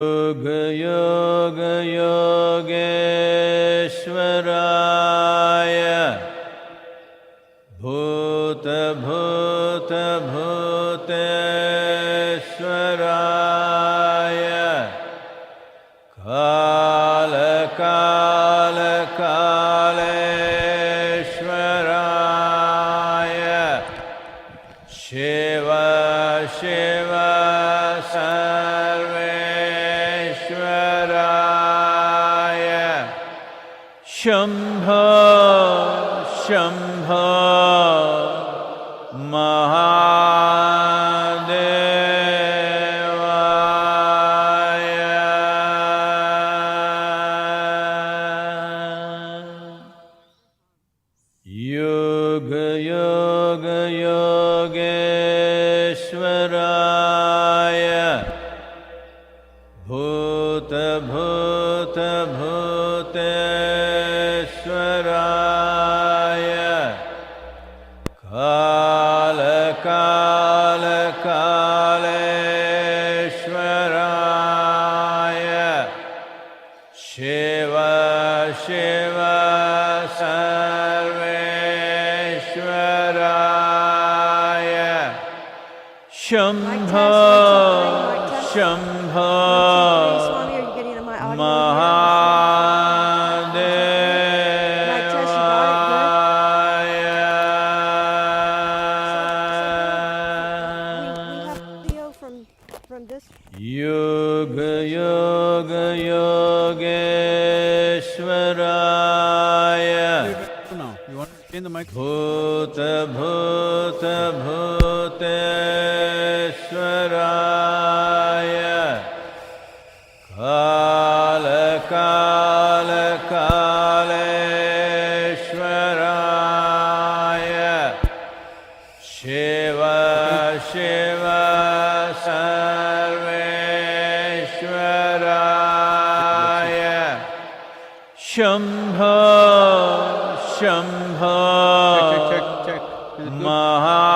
Yoga Yoga Yogeshwaraya Bhuta Bhuta Bhuteshwaraya Kala Kala Kaleshwaraya Shiva Shiva Shambho, Shambho, Mahadevaya. Yoga, Yoga, Yogeshwaraya. Bhuta, Bhuta, Bhuteshwaraya. Kala Kala Kaleshwaraya Shiva Shiva Sarveshwaraya Shambho Shambho Yoga Yoga Yogeshwaraya. Now, you want to change the mic? Bhuta Bhuta Bhuteshwaraya. Kala Kala Kaleshwaraya. Shiva Shiva Sarveshwaraya Shambho Shambho Check. Is it good? Mahadevaya.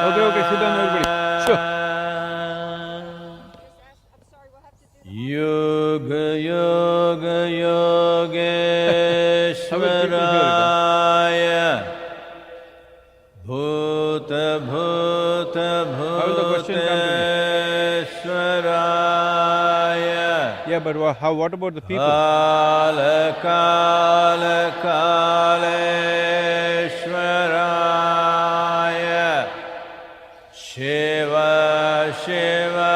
Okay, sit down everybody. Sure. Yoga Yoga Yogeshwaraya Bhuta Bhuta How will the question come to Bhuteshwaraya Yeah, but what about the people? Kala Kala Kaleshwaraya Shiva Shiva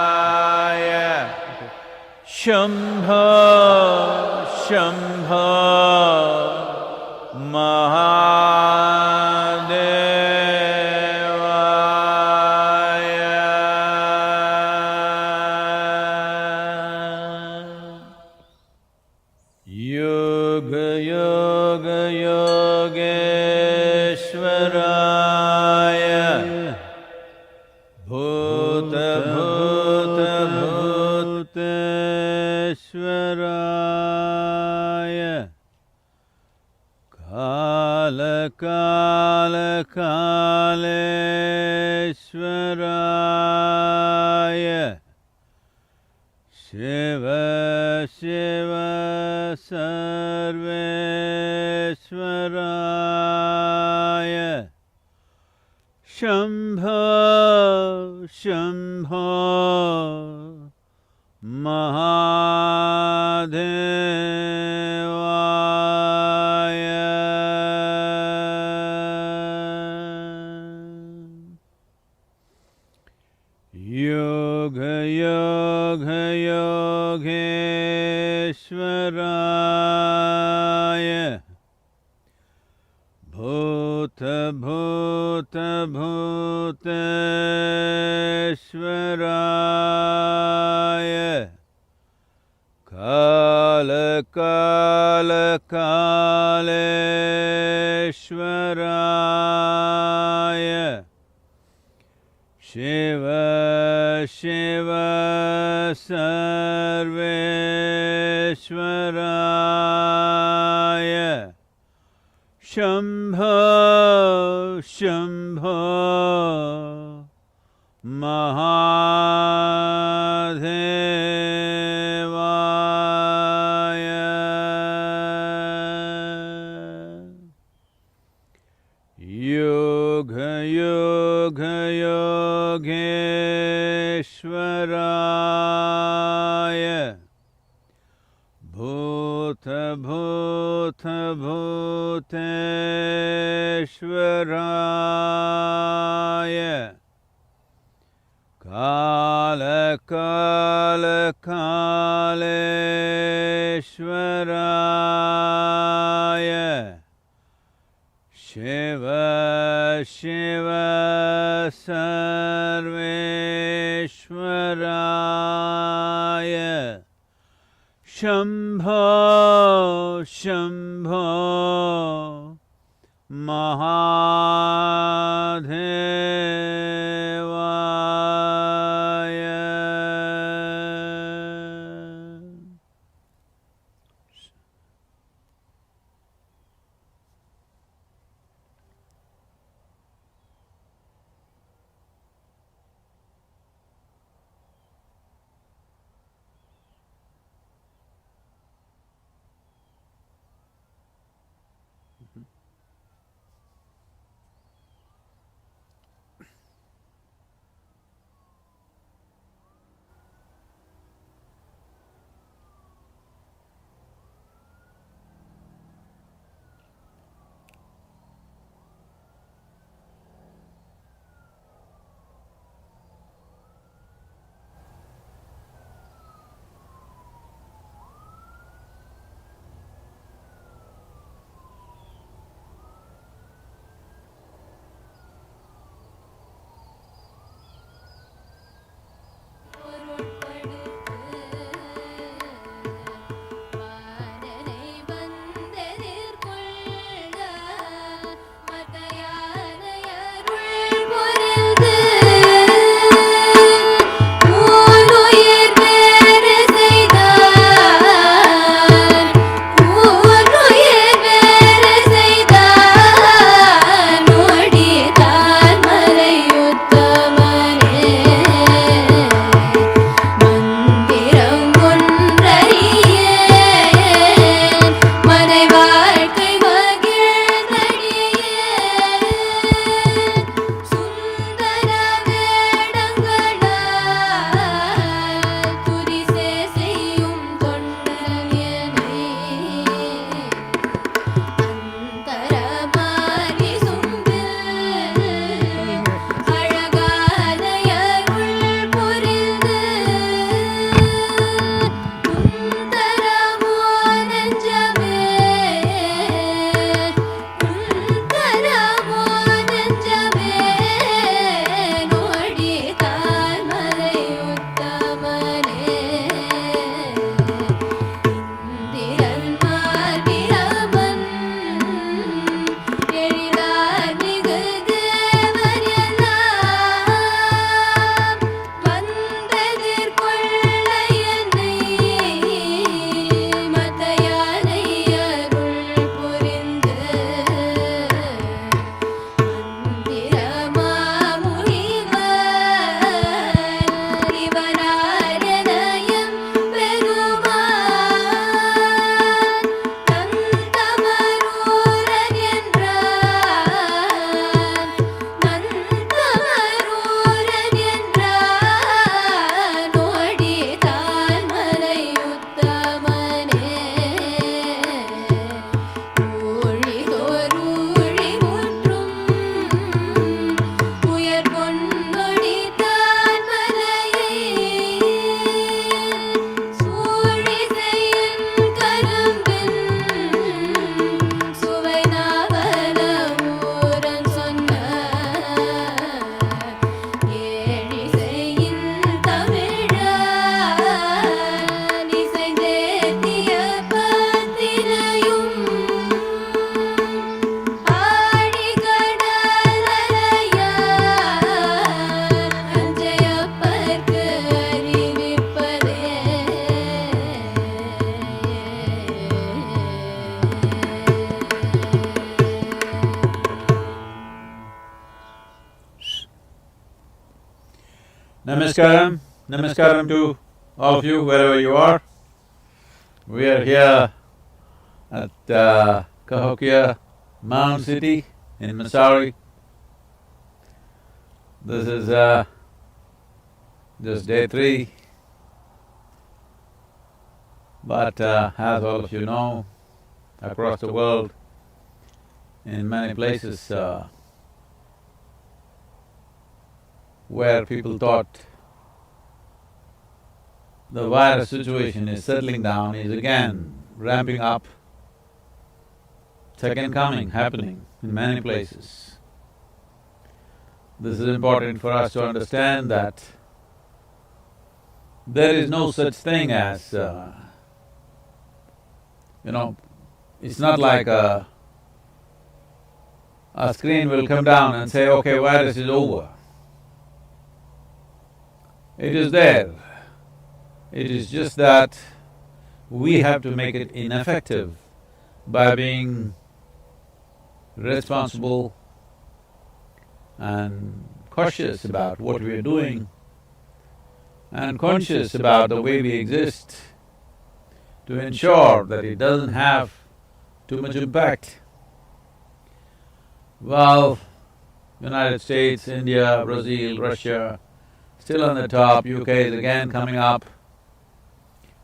Sarveshwaraya Shambho Shambho Mahadevaya. Yoga Yoga Yogeshwaraya Bhuta Bhuta Bhuteshwaraya Kala Kala Kaleshwaraya Shiva Shiva Sarveshwaraya Shambho Shambho Mahadevaya. Yoga Yoga Yogeshwaraya Bhuta Bhuta Bhuteshwaraya Kala Kala Kaleshwaraya Shiva Shiva Sarveshwaraya Shambho, Shambho, Mahadevaya. Yoga, Yoga, Yogeshwaraya. Bhuta, Bhuta, Bhuteshwaraya. Kala, Kala, Kaleshwaraya. Shiva, Shiva, Sarveshwaraya. Shambho, Shambho, Mahadevaya. Namaskaram, namaskaram to all of you wherever you are. We are here at Cahokia Mound City in Missouri. This is just day 3. But as all of you know, across the world, in many places where people thought the virus situation is settling down, is again ramping up, second coming happening in many places. This is important for us to understand that there is no such thing as, it's not like a screen will come down and say, okay, virus is over. It is there. It is just that we have to make it ineffective by being responsible and cautious about what we are doing and conscious about the way we exist to ensure that it doesn't have too much impact. Well, United States, India, Brazil, Russia, still on the top, UK is again coming up.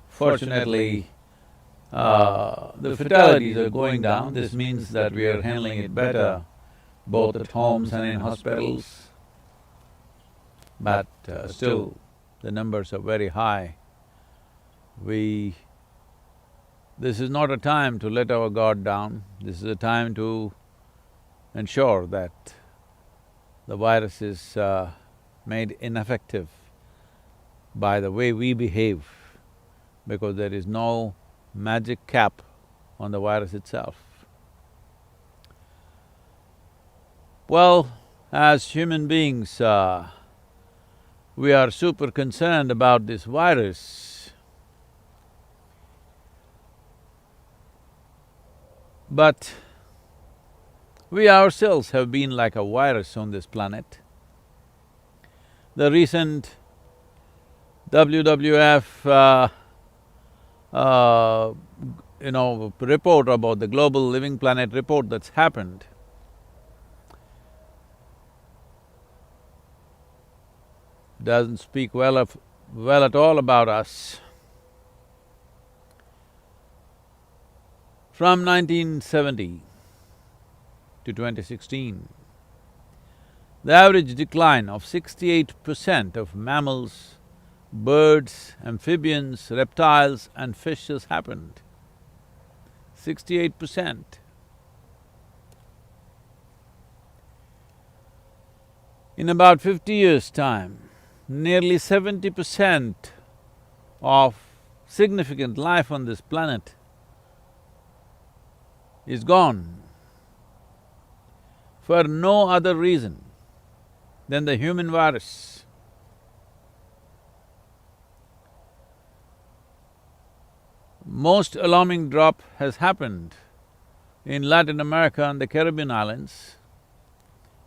Fortunately, the fatalities are going down. This means that we are handling it better, both at homes and in hospitals. But still, the numbers are very high. This is not a time to let our guard down. This is a time to ensure that the virus is made ineffective by the way we behave, because there is no magic cap on the virus itself. Well, as human beings, we are super concerned about this virus, but we ourselves have been like a virus on this planet. The recent WWF report about the Global Living Planet report that's happened, doesn't speak well at all about us. From 1970 to 2016, the average decline of 68% of mammals, birds, amphibians, reptiles and fishes happened. 68%. In about 50 years' time, nearly 70% of significant life on this planet is gone for no other reason than the human virus. Most alarming drop has happened in Latin America and the Caribbean islands.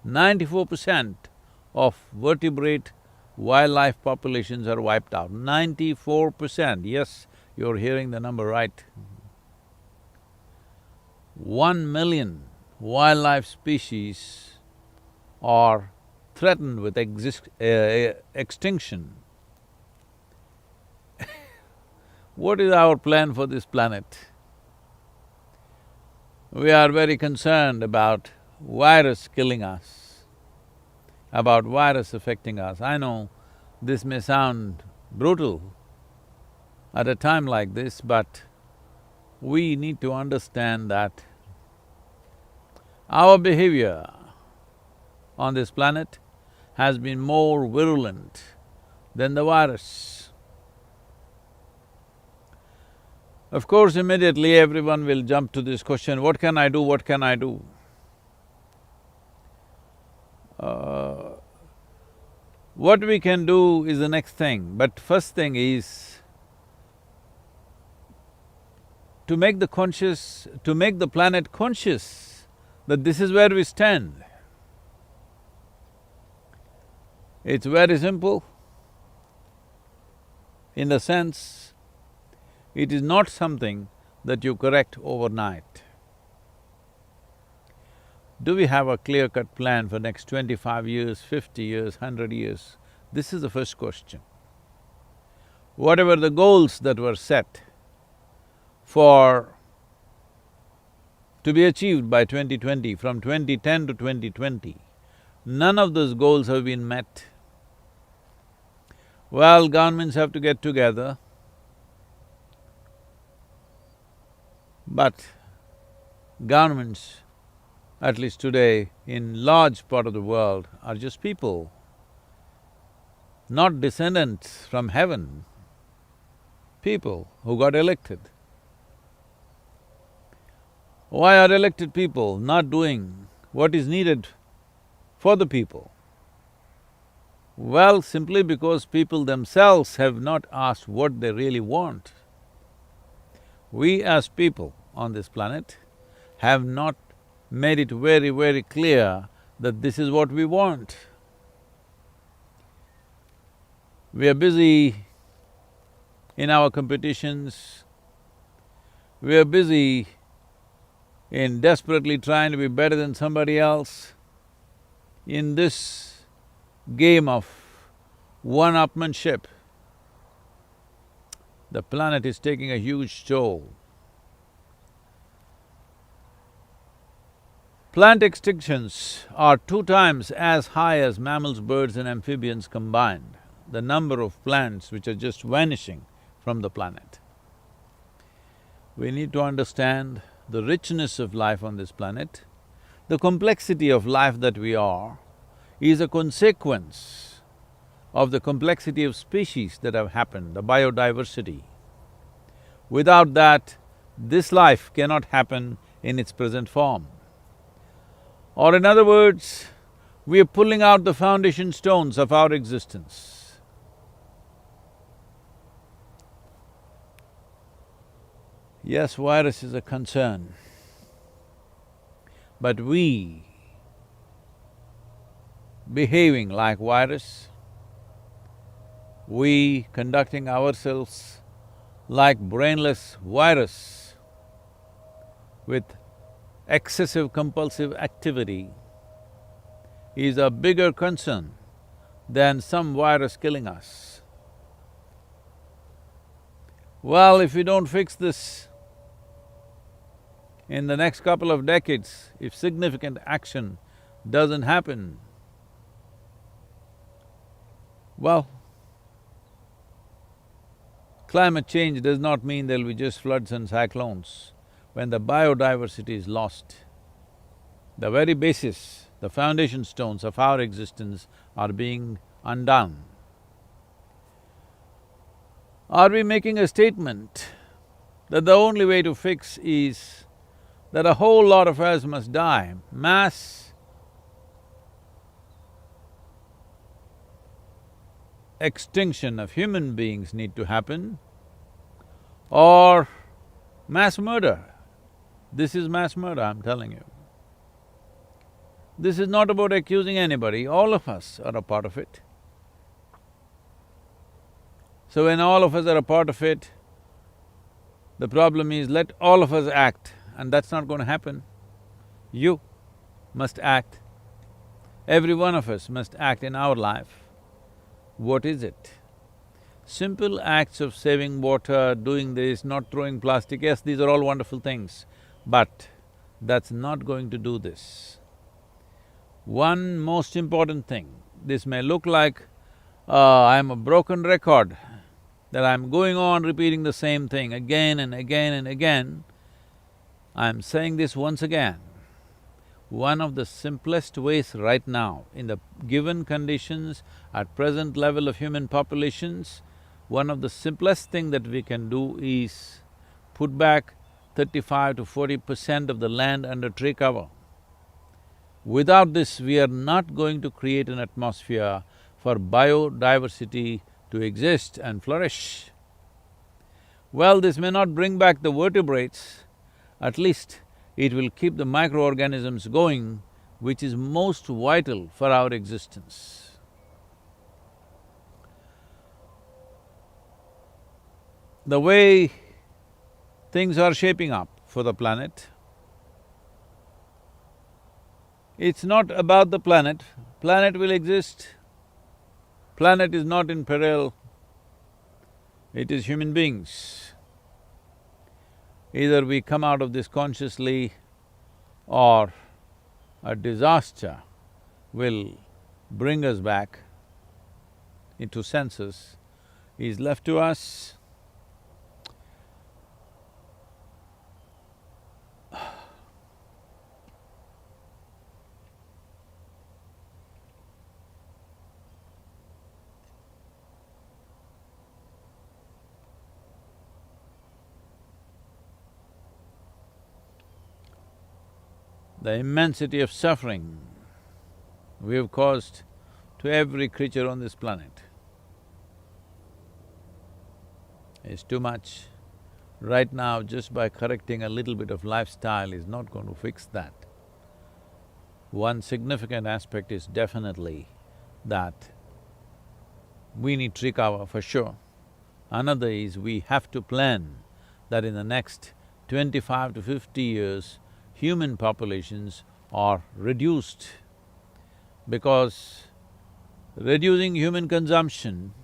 94% of vertebrate wildlife populations are wiped out. 94%, yes, you're hearing the number right. 1 million wildlife species are threatened with extinction. What is our plan for this planet? We are very concerned about virus killing us, about virus affecting us. I know this may sound brutal at a time like this, but we need to understand that our behavior on this planet has been more virulent than the virus. Of course, immediately everyone will jump to this question, what can I do, what can I do? What we can do is the next thing, but first thing is to make the planet conscious that this is where we stand. It's very simple. in the sense, it is not something that you correct overnight. Do we have a clear-cut plan for next 25 years, 50 years, 100 years? This is the first question. Whatever the goals that were set for… to be achieved by 2020, from 2010 to 2020, none of those goals have been met. Well, governments have to get together, but governments, at least today, in large part of the world, are just people, not descendants from heaven, people who got elected. Why are elected people not doing what is needed for the people? Well, simply because people themselves have not asked what they really want. We as people on this planet have not made it very, very clear that this is what we want. We are busy in our competitions, we are busy in desperately trying to be better than somebody else. In this game of one-upmanship, the planet is taking a huge toll. Plant extinctions are 2 times as high as mammals, birds and amphibians combined, the number of plants which are just vanishing from the planet. We need to understand the richness of life on this planet. The complexity of life that we are is a consequence of the complexity of species that have happened, the biodiversity. Without that, this life cannot happen in its present form. Or in other words, we are pulling out the foundation stones of our existence. Yes, virus is a concern, but we behaving like virus, we conducting ourselves like brainless virus with excessive compulsive activity is a bigger concern than some virus killing us. Well, if we don't fix this, in the next couple of decades, if significant action doesn't happen, well, climate change does not mean there'll be just floods and cyclones. When the biodiversity is lost, the very basis, the foundation stones of our existence are being undone. Are we making a statement that the only way to fix is that a whole lot of us must die, mass extinction of human beings need to happen, or mass murder? This is mass murder, I'm telling you. This is not about accusing anybody, all of us are a part of it. So when all of us are a part of it, the problem is let all of us act, and that's not going to happen. You must act. Every one of us must act in our life. What is it? Simple acts of saving water, doing this, not throwing plastic, yes, these are all wonderful things, but that's not going to do this. One most important thing, this may look like I'm a broken record, that I'm going on repeating the same thing again and again and again. I'm saying this once again. One of the simplest ways right now, in the given conditions, at present level of human populations, one of the simplest thing that we can do is put back 35 to 40% of the land under tree cover. Without this, we are not going to create an atmosphere for biodiversity to exist and flourish. Well, this may not bring back the vertebrates, at least it will keep the microorganisms going, which is most vital for our existence. the way things are shaping up for the planet, it's not about the planet. Planet will exist. Planet is not in peril. It is human beings. Either we come out of this consciously or a disaster will bring us back into senses is left to us. The immensity of suffering we have caused to every creature on this planet is too much. Right now, just by correcting a little bit of lifestyle is not going to fix that. One significant aspect is definitely that we need to recover for sure. Another is we have to plan that in the next 25 to 50 years, human populations are reduced, because reducing human consumption,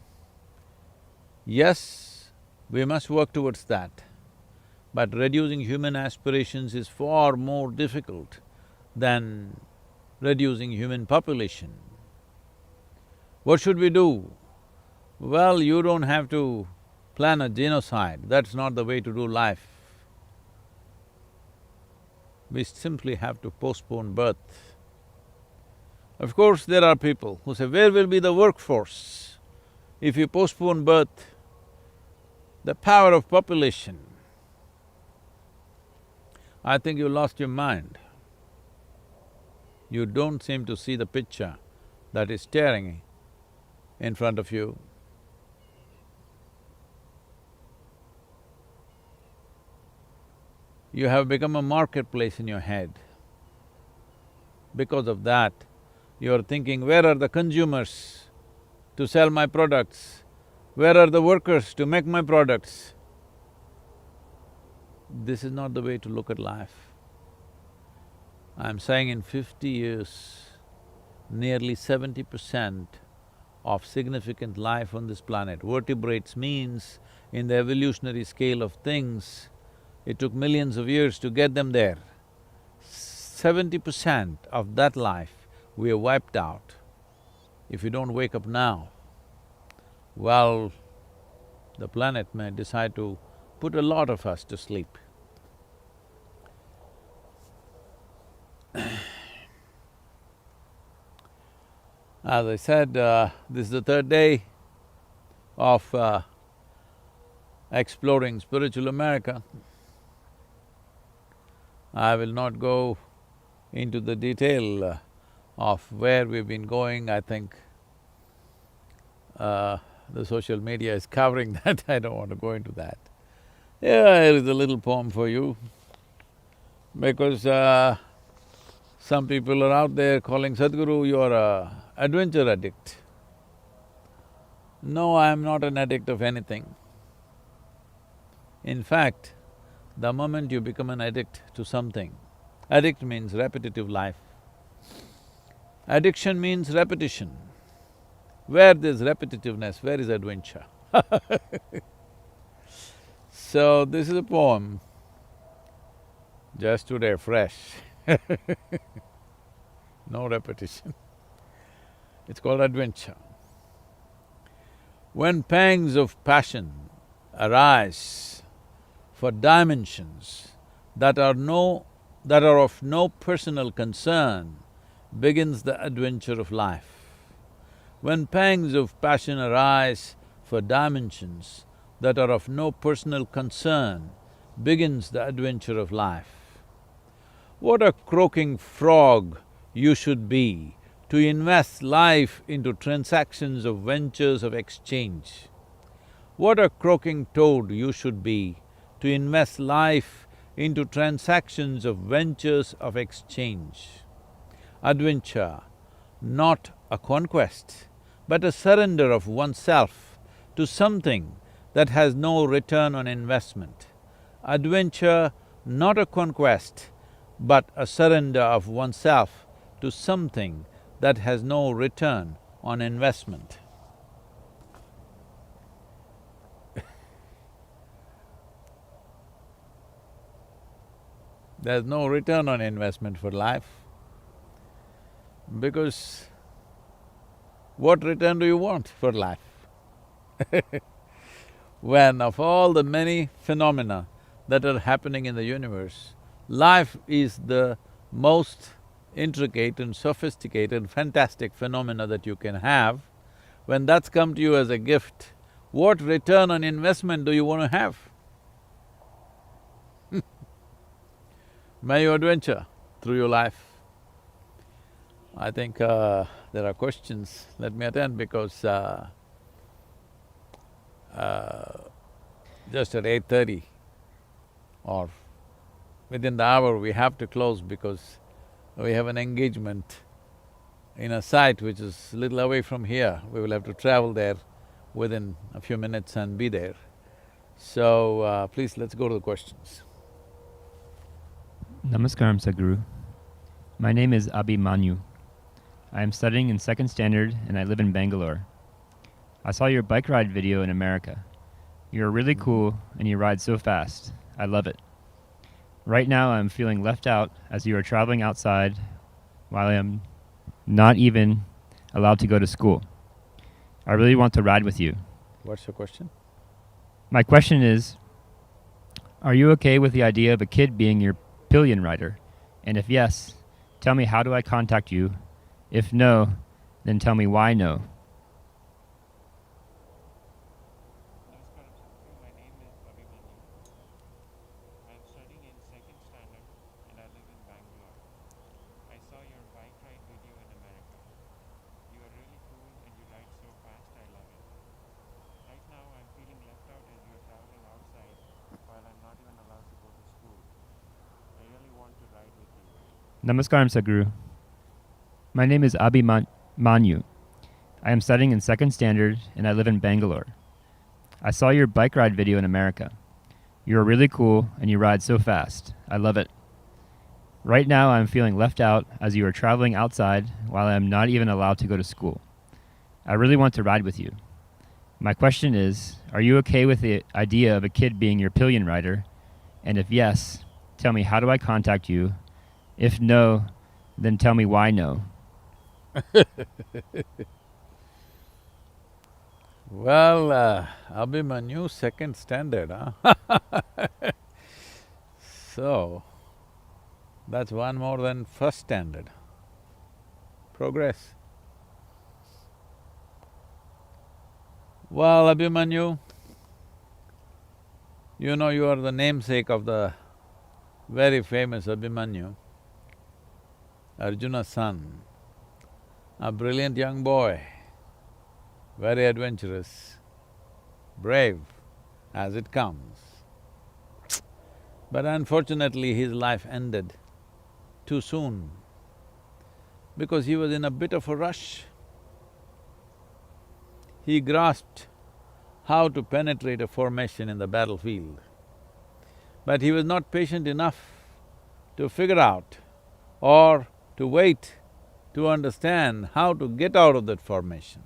yes, we must work towards that, but reducing human aspirations is far more difficult than reducing human population. What should we do? Well, you don't have to plan a genocide, that's not the way to do life. We simply have to postpone birth. Of course, there are people who say, where will be the workforce? If you postpone birth, the power of population, I think you lost your mind. You don't seem to see the picture that is staring in front of you. You have become a marketplace in your head. Because of that, you are thinking, where are the consumers to sell my products? Where are the workers to make my products? This is not the way to look at life. I'm saying in 50 years, nearly 70% of significant life on this planet, vertebrates means in the evolutionary scale of things, it took millions of years to get them there. 70% of that life we have wiped out. If you don't wake up now, well, the planet may decide to put a lot of us to sleep. As I said, this is the third day of exploring spiritual America. I will not go into the detail of where we've been going. I think the social media is covering that, I don't want to go into that. Yeah, here is a little poem for you, because some people are out there calling Sadhguru, you're a adventure addict. No, I am not an addict of anything. In fact, the moment you become an addict to something, addict means repetitive life. Addiction means repetition. Where there's repetitiveness, where is adventure? So this is a poem just today, fresh. No repetition. It's called adventure. When pangs of passion arise for dimensions that are of no personal concern, begins the adventure of life. When pangs of passion arise for dimensions that are of no personal concern, begins the adventure of life. What a croaking frog you should be to invest life into transactions of ventures of exchange. What a croaking toad you should be to invest life into transactions of ventures of exchange. Adventure, not a conquest, but a surrender of oneself to something that has no return on investment. Adventure, not a conquest, but a surrender of oneself to something that has no return on investment. There's no return on investment for life, because what return do you want for life? When of all the many phenomena that are happening in the universe, life is the most intricate and sophisticated, fantastic phenomena that you can have. When that's come to you as a gift, what return on investment do you want to have? May you adventure through your life. I think there are questions, let me attend because just at 8:30 or within the hour we have to close because we have an engagement in a site which is a little away from here. We will have to travel there within a few minutes and be there. So, please, let's go to the questions. Namaskaram, Sadhguru. My name is Abhimanyu. I am studying in second standard and I live in Bangalore. I saw your bike ride video in America. You're really cool and you ride so fast. I love it. Right now I'm feeling left out as you are traveling outside while I am not even allowed to go to school. I really want to ride with you. What's your question? My question is, are you okay with the idea of a kid being your pillion rider? And if yes, tell me how do I contact you? If no, then tell me why no. My name is Abhimanyu. I am studying in second standard and I live in Bangalore. I saw your bike ride video in America. You are really cool and you ride so fast, I love it. Right now I'm feeling left out as you are traveling outside while I'm not even allowed to go to school. I really want to ride with you. Namaskaram, Sadhguru. My name is Abhimanyu. I am studying in second standard and I live in Bangalore. I saw your bike ride video in America. You are really cool and you ride so fast. I love it. Right now I'm feeling left out as you are traveling outside while I am not even allowed to go to school. I really want to ride with you. My question is, are you okay with the idea of a kid being your pillion rider? And if yes, tell me how do I contact you? If no, then tell me why no. Well, Abhimanyu, second standard, huh? So, that's one more than first standard. Progress. Well, Abhimanyu, you know you are the namesake of the very famous Abhimanyu, Arjuna's son, a brilliant young boy, very adventurous, brave as it comes. But unfortunately, his life ended too soon because he was in a bit of a rush. He grasped how to penetrate a formation in the battlefield, but he was not patient enough to figure out or to wait to understand how to get out of that formation.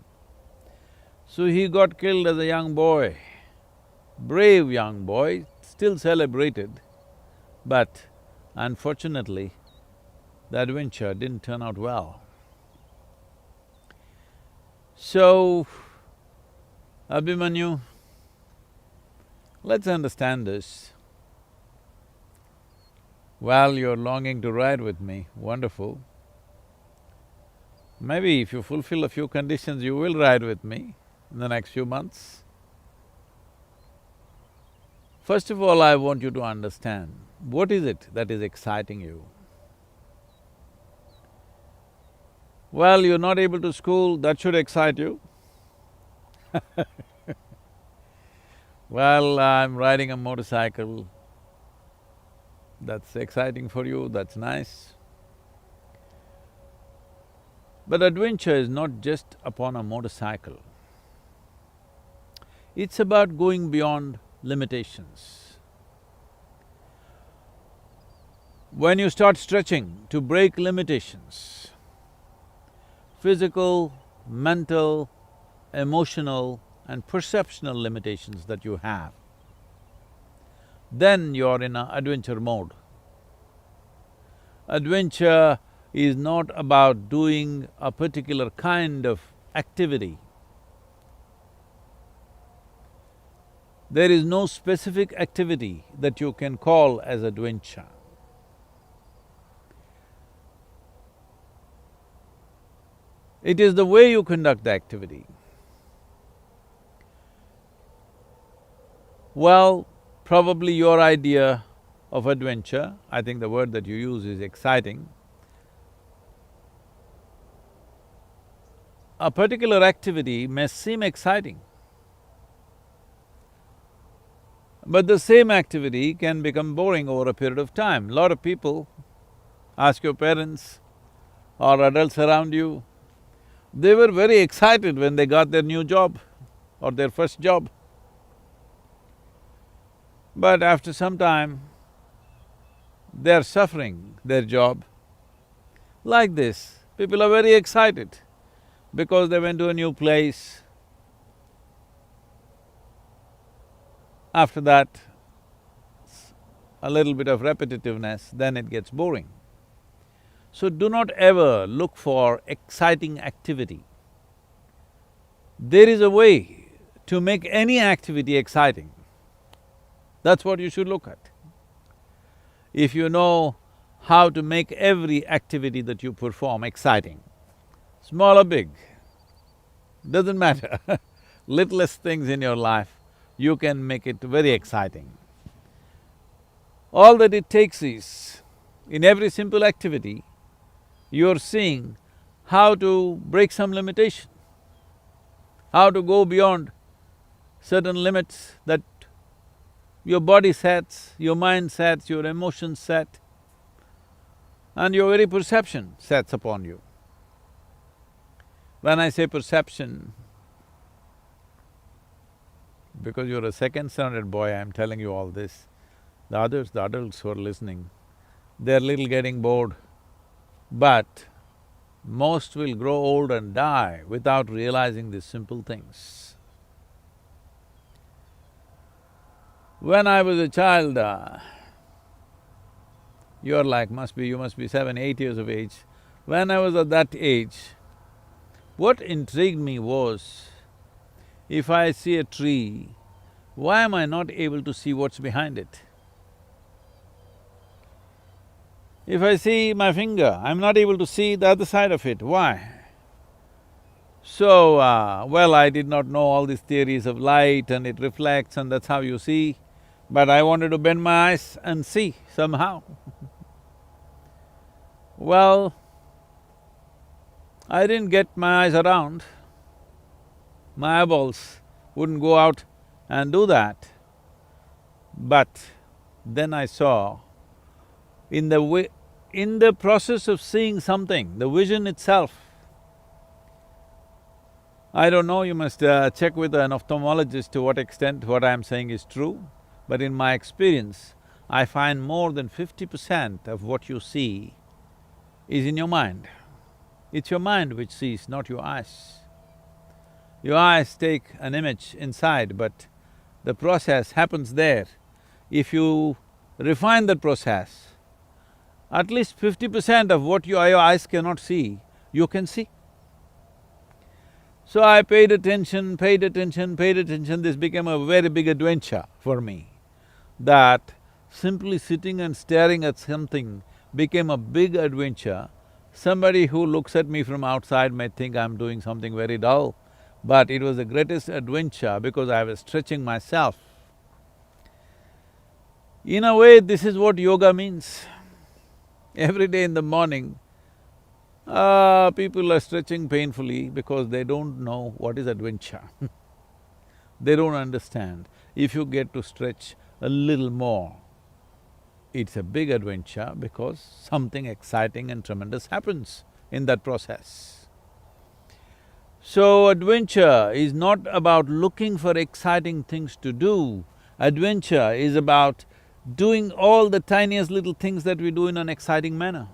So he got killed as a young boy, brave young boy, still celebrated, but unfortunately, the adventure didn't turn out well. So, Abhimanyu, let's understand this. Well, you're longing to ride with me, wonderful. Maybe if you fulfill a few conditions, you will ride with me in the next few months. First of all, I want you to understand, what is it that is exciting you? Well, you're not able to school, that should excite you. Well, I'm riding a motorcycle, that's exciting for you, that's nice. But adventure is not just upon a motorcycle. It's about going beyond limitations. When you start stretching to break limitations, physical, mental, emotional and perceptional limitations that you have, then you're in an adventure mode. Adventure is not about doing a particular kind of activity. There is no specific activity that you can call as adventure. It is the way you conduct the activity. Well, probably your idea of adventure, I think the word that you use is exciting. A particular activity may seem exciting, but the same activity can become boring over a period of time. Lot of people, ask your parents or adults around you, they were very excited when they got their new job or their first job. But after some time, they're suffering their job. Like this, people are very excited because they went to a new place. After that, a little bit of repetitiveness, then it gets boring. So do not ever look for exciting activity. There is a way to make any activity exciting. That's what you should look at. If you know how to make every activity that you perform exciting, small or big, doesn't matter littlest things in your life, you can make it very exciting. All that it takes is, in every simple activity, you're seeing how to break some limitation, how to go beyond certain limits that your body sets, your mind sets, your emotions set, and your very perception sets upon you. When I say perception, because you're a second standard boy, I'm telling you all this. The others, the adults who are listening, they're little getting bored, but most will grow old and die without realizing these simple things. When I was a child, you must be 7, 8 years of age. When I was at that age, what intrigued me was, if I see a tree, why am I not able to see what's behind it? If I see my finger, I'm not able to see the other side of it, why? So, well, I did not know all these theories of light and it reflects and that's how you see, but I wanted to bend my eyes and see somehow. Well, I didn't get my eyes around, my eyeballs wouldn't go out and do that. But then I saw, in the process of seeing something, the vision itself, I don't know, you must check with an ophthalmologist to what extent what I'm saying is true, but in my experience, I find more than 50% of what you see is in your mind. It's your mind which sees, not your eyes. Your eyes take an image inside, but the process happens there. If you refine that process, at least 50% of what your eyes cannot see, you can see. So I paid attention, this became a very big adventure for me, that simply sitting and staring at something became a big adventure. Somebody who looks at me from outside may think I'm doing something very dull, but it was the greatest adventure because I was stretching myself. In a way, this is what yoga means. Every day in the morning, people are stretching painfully because they don't know what is adventure. They don't understand. If you get to stretch a little more, it's a big adventure because something exciting and tremendous happens in that process. So adventure is not about looking for exciting things to do. Adventure is about doing all the tiniest little things that we do in an exciting manner.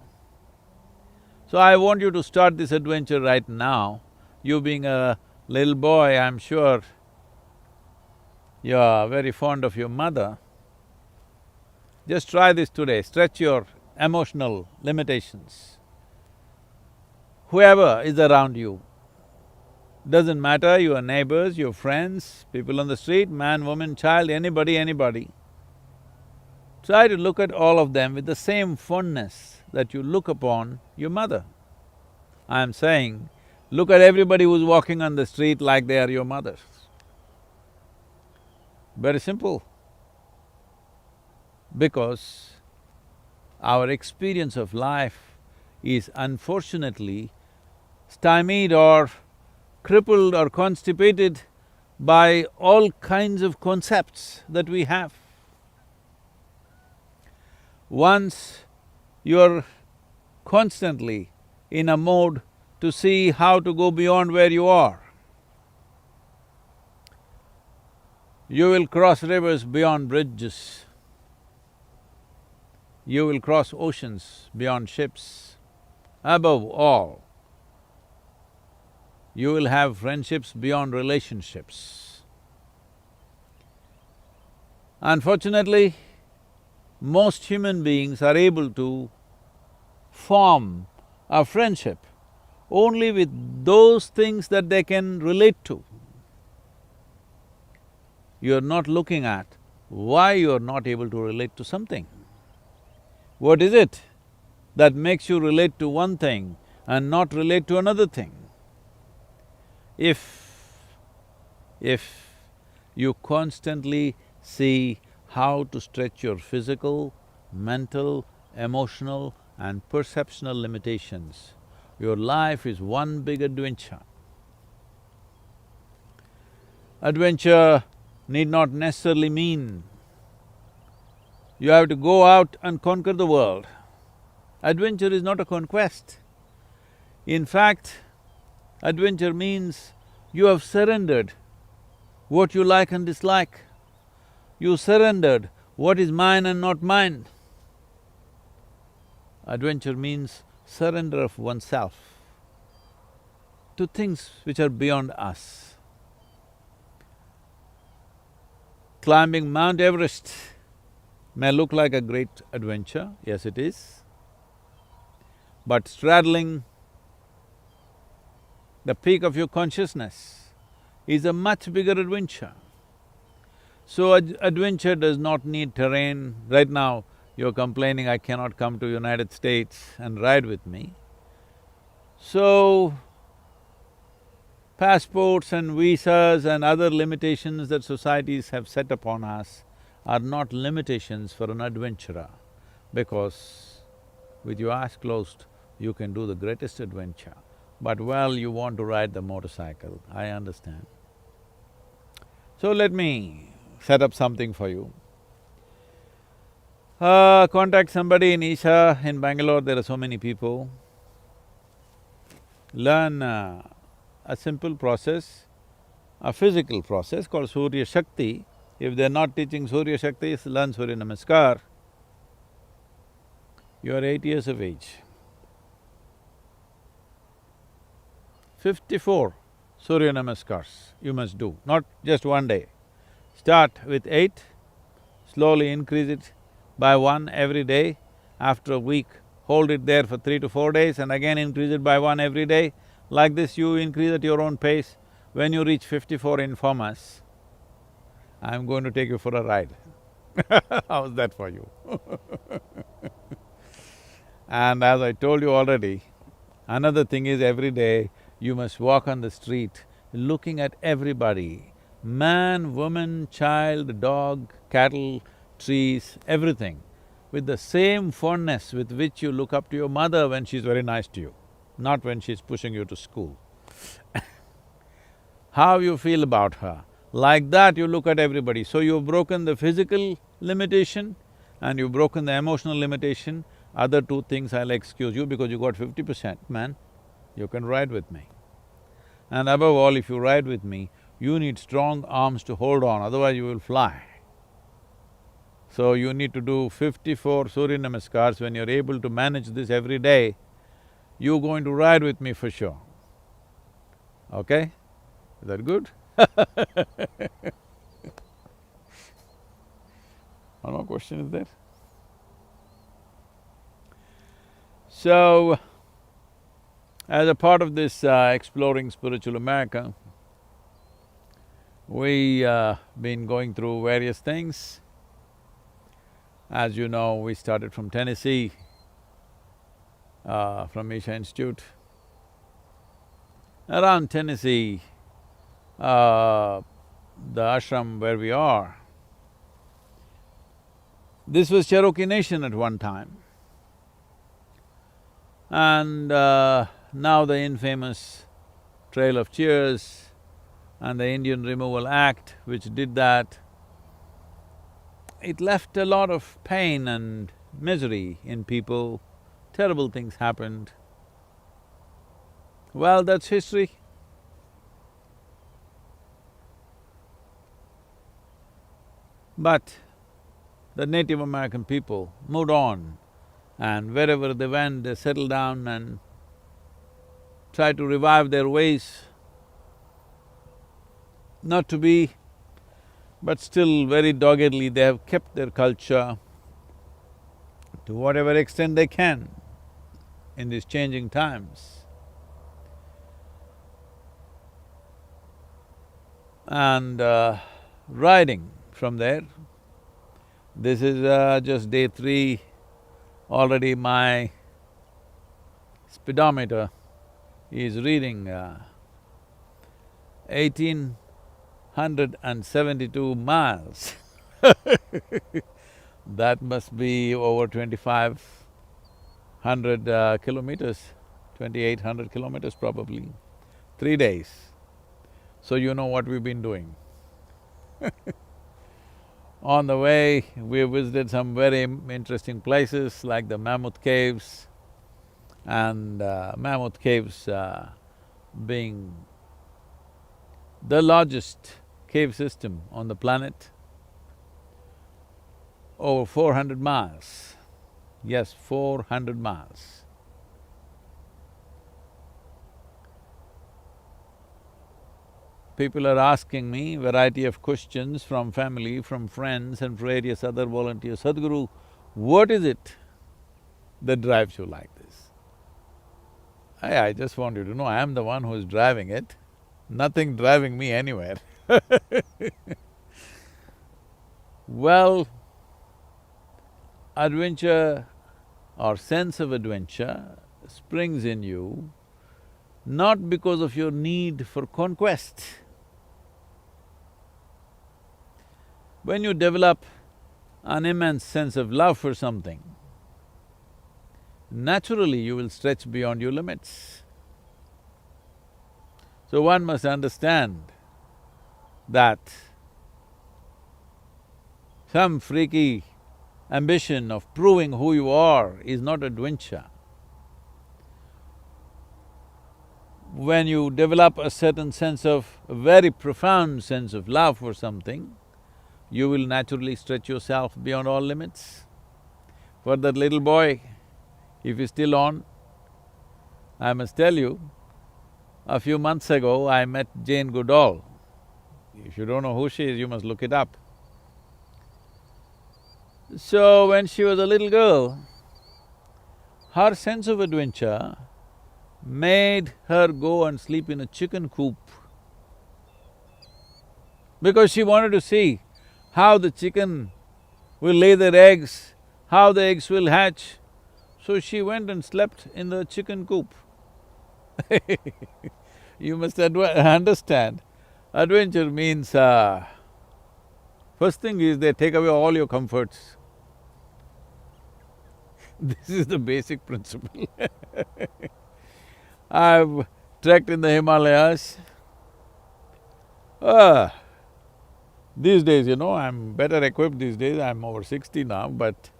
So I want you to start this adventure right now. You being a little boy, I'm sure you're very fond of your mother. Just try this today, stretch your emotional limitations. Whoever is around you, doesn't matter, your neighbors, your friends, people on the street, man, woman, child, anybody. Try to look at all of them with the same fondness that you look upon your mother. I am saying, look at everybody who's walking on the street like they are your mothers. Very simple. Because our experience of life is unfortunately stymied or crippled or constipated by all kinds of concepts that we have. Once you're constantly in a mode to see how to go beyond where you are, you will cross rivers beyond bridges. You will cross oceans beyond ships. Above all, you will have friendships beyond relationships. Unfortunately, most human beings are able to form a friendship only with those things that they can relate to. You're not looking at why you're not able to relate to something. What is it that makes you relate to one thing and not relate to another thing? If you constantly see how to stretch your physical, mental, emotional and perceptional limitations, your life is one big adventure. Adventure need not necessarily mean you have to go out and conquer the world. Adventure is not a conquest. In fact, adventure means you have surrendered what you like and dislike. You surrendered what is mine and not mine. Adventure means surrender of oneself to things which are beyond us. Climbing Mount Everest may look like a great adventure, yes it is, but straddling the peak of your consciousness is a much bigger adventure. So adventure does not need terrain. Right now, you're complaining, I cannot come to United States and ride with me. So, passports and visas and other limitations that societies have set upon us are not limitations for an adventurer, because with your eyes closed, you can do the greatest adventure. But well, you want to ride the motorcycle, I understand. So let me set up something for you. Contact somebody in Isha, in Bangalore, there are so many people. Learn a simple process, a physical process called Surya Shakti. If they're not teaching Surya Shakti, learn Surya Namaskar. You are 8 years of age. 54 Surya Namaskars you must do, not just one day. Start with 8, slowly increase it by 1 every day. After a week, hold it there for 3 to 4 days and again increase it by 1 every day. Like this, you increase at your own pace. When you reach 54, inform us. I'm going to take you for a ride. How's that for you? And as I told you already, another thing is every day you must walk on the street looking at everybody, man, woman, child, dog, cattle, trees, everything, with the same fondness with which you look up to your mother when she's very nice to you, not when she's pushing you to school. How you feel about her, like that you look at everybody. So you've broken the physical limitation and you've broken the emotional limitation. Other two things I'll excuse you because you got 50%, man, you can ride with me. And above all, if you ride with me, you need strong arms to hold on, otherwise you will fly. So you need to do 54 Surya Namaskars. When you're able to manage this every day, you're going to ride with me for sure. Okay? Is that good? One more question is there? So, as a part of this exploring spiritual America, we been going through various things. As you know, we started from Tennessee, from Isha Institute. Around Tennessee, the ashram where we are, this was Cherokee Nation at one time. And now the infamous Trail of Tears and the Indian Removal Act, which did that, it left a lot of pain and misery in people. Terrible things happened. Well, that's history. But the Native American people moved on, and wherever they went, they settled down and tried to revive their ways. Not to be, but still very doggedly they have kept their culture to whatever extent they can in these changing times. And riding from there, this is just day 3, already my speedometer is reading 1,872 miles. That must be over 2,500 kilometers, 2,800 kilometers probably, 3 days. So you know what we've been doing. On the way, we visited some very interesting places like the Mammoth Caves, and Mammoth Caves being the largest cave system on the planet, over 400 miles. Yes, 400 miles. People are asking me variety of questions from family, from friends and various other volunteers. Sadhguru, what is it that drives you like this? I just want you to know, I am the one who is driving it, nothing driving me anywhere. Well, adventure or sense of adventure springs in you not because of your need for conquest. When you develop an immense sense of love for something, naturally you will stretch beyond your limits. So one must understand that some freaky ambition of proving who you are is not adventure. When you develop a certain sense of… a very profound sense of love for something, you will naturally stretch yourself beyond all limits. For that little boy, if he's still on, I must tell you, a few months ago I met Jane Goodall. If you don't know who she is, you must look it up. So when she was a little girl, her sense of adventure made her go and sleep in a chicken coop because she wanted to see how the chicken will lay their eggs, how the eggs will hatch. So she went and slept in the chicken coop. You must understand, adventure means, first thing is they take away all your comforts. This is the basic principle. I've trekked in the Himalayas. These days, you know, I'm better equipped these days, I'm over 60 now, but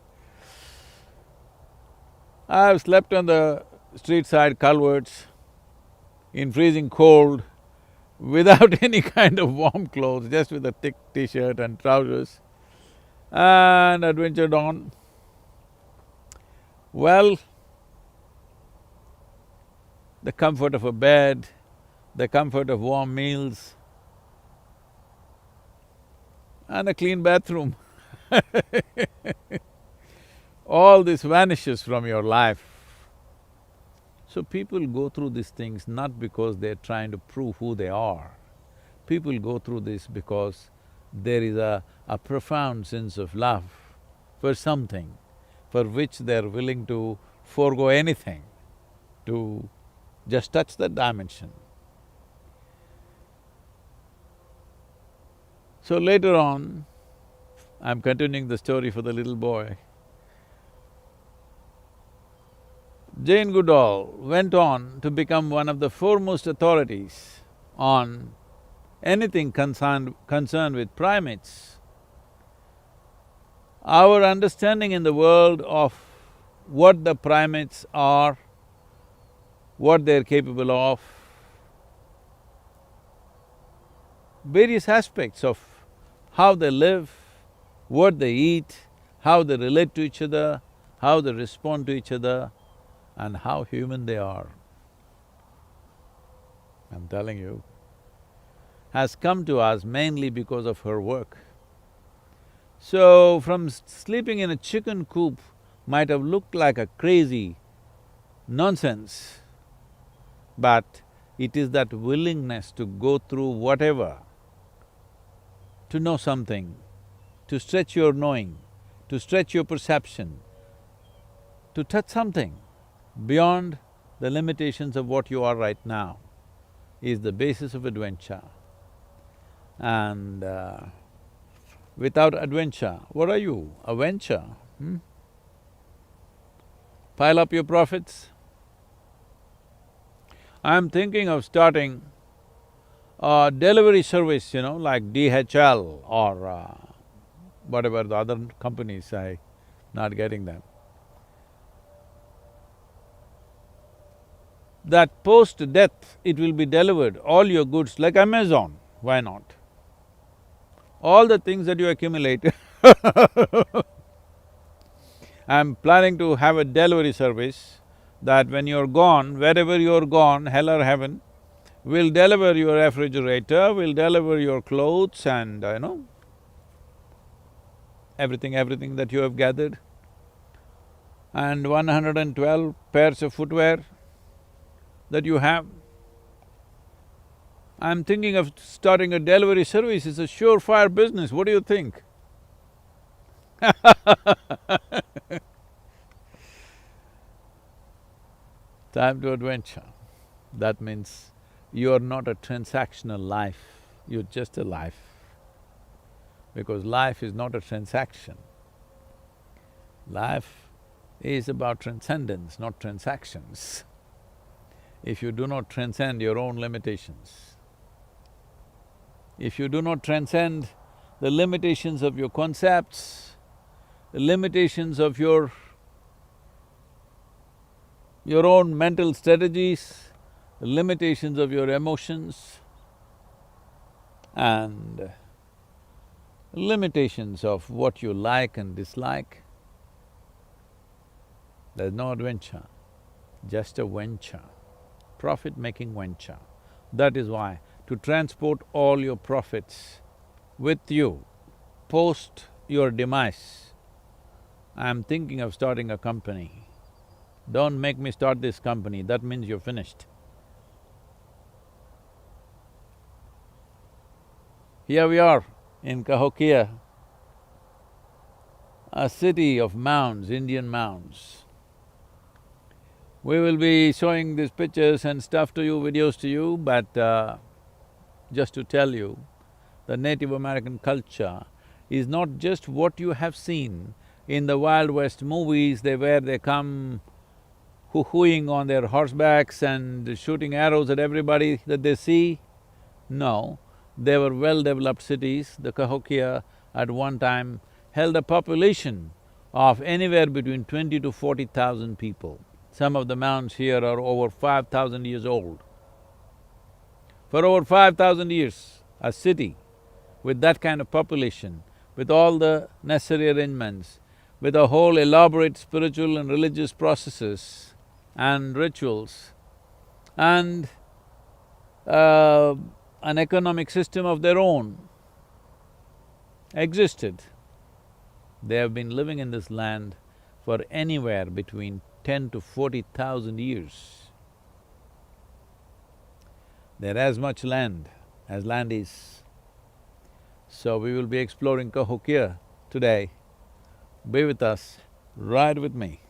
I've slept on the street side culverts in freezing cold without any kind of warm clothes, just with a thick t-shirt and trousers, and adventured on. Well, the comfort of a bed, the comfort of warm meals, and a clean bathroom. All this vanishes from your life. So people go through these things not because they're trying to prove who they are. People go through this because there is a profound sense of love for something, for which they're willing to forego anything to just touch that dimension. So later on, I'm continuing the story for the little boy. Jane Goodall went on to become one of the foremost authorities on anything concerned with primates. Our understanding in the world of what the primates are, what they're capable of, various aspects of how they live, what they eat, how they relate to each other, how they respond to each other, and how human they are. I'm telling you, has come to us mainly because of her work. So, from sleeping in a chicken coop might have looked like a crazy nonsense, but it is that willingness to go through whatever, to know something, to stretch your knowing, to stretch your perception, to touch something beyond the limitations of what you are right now, is the basis of adventure. And without adventure, what are you? A venture, Pile up your profits. I'm thinking of starting a delivery service, like DHL or whatever the other companies, I'm not getting them. That post-death, it will be delivered, all your goods, like Amazon, why not? All the things that you accumulate I'm planning to have a delivery service that when you're gone, wherever you're gone, hell or heaven, we'll deliver your refrigerator, we'll deliver your clothes and, everything that you have gathered. And 112 pairs of footwear that you have. I'm thinking of starting a delivery service, it's a surefire business, what do you think? Time to adventure. That means you're not a transactional life, you're just a life. Because life is not a transaction. Life is about transcendence, not transactions. If you do not transcend your own limitations, if you do not transcend the limitations of your concepts, the limitations of your own mental strategies, the limitations of your emotions, and limitations of what you like and dislike, there's no adventure, just a venture, profit-making venture. That is why, to transport all your profits with you post your demise, I'm thinking of starting a company. Don't make me start this company, that means you're finished. Here we are in Cahokia, a city of mounds, Indian mounds. We will be showing these pictures and stuff to you, videos to you, but just to tell you, the Native American culture is not just what you have seen in the Wild West movies, where they come hoo-hooing on their horsebacks and shooting arrows at everybody that they see. No, they were well-developed cities. The Cahokia at one time held a population of anywhere between 20 to 40,000 people. Some of the mounds here are over 5,000 years old. For over 5,000 years, a city with that kind of population, with all the necessary arrangements, with a whole elaborate spiritual and religious processes and rituals, and an economic system of their own existed. They have been living in this land for anywhere between 10 to 40,000 years. They're as much land as land is. So we will be exploring Cahokia today. Be with us, ride with me.